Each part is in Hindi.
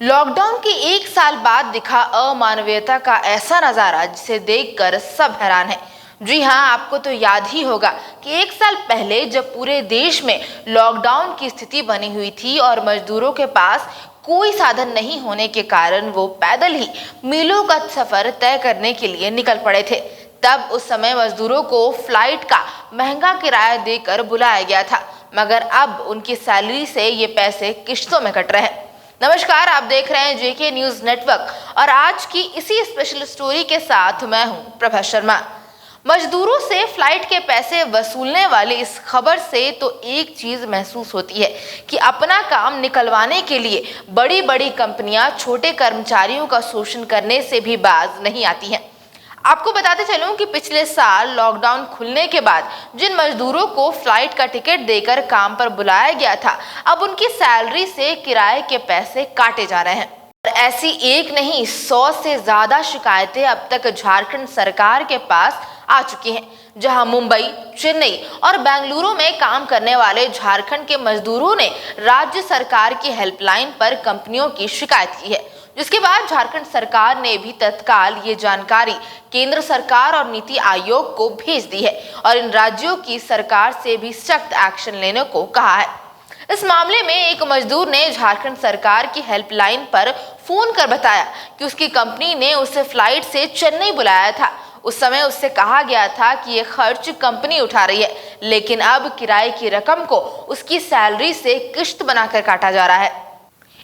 लॉकडाउन के एक साल बाद दिखा अमानवीयता का ऐसा नजारा जिसे देखकर सब हैरान है। जी हाँ, आपको तो याद ही होगा कि एक साल पहले जब पूरे देश में लॉकडाउन की स्थिति बनी हुई थी और मजदूरों के पास कोई साधन नहीं होने के कारण वो पैदल ही मीलों का सफर तय करने के लिए निकल पड़े थे। तब उस समय मजदूरों को फ्लाइट का महंगा किराया देकर बुलाया गया था, मगर अब उनकी सैलरी से ये पैसे किश्तों में कट रहे हैं। नमस्कार, आप देख रहे हैं जेके न्यूज नेटवर्क और आज की इसी स्पेशल स्टोरी के साथ मैं हूं प्रभा शर्मा। मजदूरों से फ्लाइट के पैसे वसूलने वाली इस खबर से तो एक चीज महसूस होती है कि अपना काम निकलवाने के लिए बड़ी बड़ी कंपनियां छोटे कर्मचारियों का शोषण करने से भी बाज नहीं आती हैं। आपको बताते चलूं कि पिछले साल लॉकडाउन खुलने के बाद जिन मजदूरों को फ्लाइट का टिकट देकर काम पर बुलाया गया था, अब उनकी सैलरी से किराए के पैसे काटे जा रहे हैं। और ऐसी एक नहीं 100 से ज्यादा शिकायतें अब तक झारखंड सरकार के पास आ चुकी हैं, जहां मुंबई, चेन्नई और बेंगलुरु में काम करने वाले झारखंड के मजदूरों ने राज्य सरकार की हेल्पलाइन पर कंपनियों की शिकायत की है, जिसके बाद झारखंड सरकार ने भी तत्काल ये जानकारी केंद्र सरकार और नीति आयोग को भेज दी है और इन राज्यों की सरकार से भी सख्त एक्शन लेने को कहा है। इस मामले में एक मजदूर ने झारखंड सरकार की हेल्पलाइन पर फोन कर बताया कि उसकी कंपनी ने उसे फ्लाइट से चेन्नई बुलाया था। उस समय उससे कहा गया था कि ये खर्च कंपनी उठा रही है, लेकिन अब किराए की रकम को उसकी सैलरी से किश्त बनाकर काटा जा रहा है।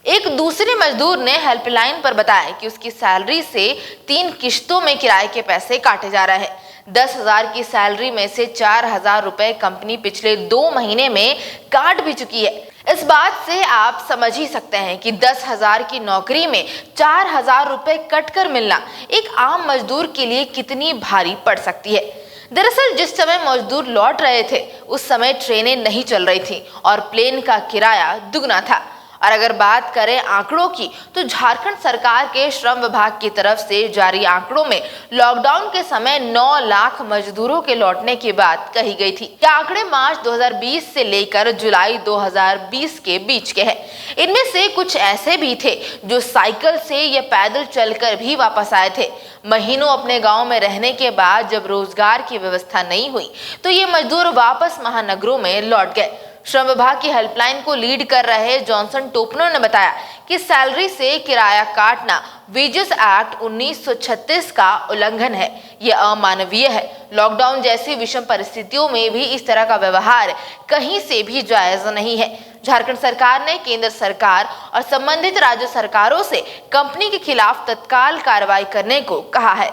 एक दूसरे मजदूर ने हेल्पलाइन पर बताया कि उसकी सैलरी से 3 किश्तों में किराए के पैसे काटे जा रहे हैं। 10,000 की सैलरी में से 4,000 रुपए कंपनी पिछले 2 महीने में काट भी चुकी है। इस बात से आप समझ ही सकते हैं कि 10,000 की नौकरी में 4,000 रुपए कटकर मिलना एक आम मजदूर के लिए कितनी भारी पड़ सकती है। दरअसल जिस समय मजदूर लौट रहे थे उस समय ट्रेनें नहीं चल रही थी और प्लेन का किराया दुगना था। और अगर बात करें आंकड़ों की, तो झारखंड सरकार के श्रम विभाग की तरफ से जारी आंकड़ों में लॉकडाउन के समय 9 लाख मजदूरों के लौटने की बात कही गई थी। ये आंकड़े मार्च 2020 से लेकर जुलाई 2020 के बीच के हैं। इनमें से कुछ ऐसे भी थे जो साइकिल से या पैदल चलकर भी वापस आए थे। महीनों अपने गांव में रहने के बाद जब रोजगार की व्यवस्था नहीं हुई तो ये मजदूर वापस महानगरों में लौट गए। श्रम विभाग की हेल्पलाइन को लीड कर रहे जॉनसन टोपनो ने बताया कि सैलरी से किराया काटना वेजेस एक्ट 1936 का उल्लंघन है। ये अमानवीय है। लॉकडाउन जैसी विषम परिस्थितियों में भी इस तरह का व्यवहार कहीं से भी जायज नहीं है। झारखंड सरकार ने केंद्र सरकार और संबंधित राज्य सरकारों से कंपनी के खिलाफ तत्काल कार्रवाई करने को कहा है।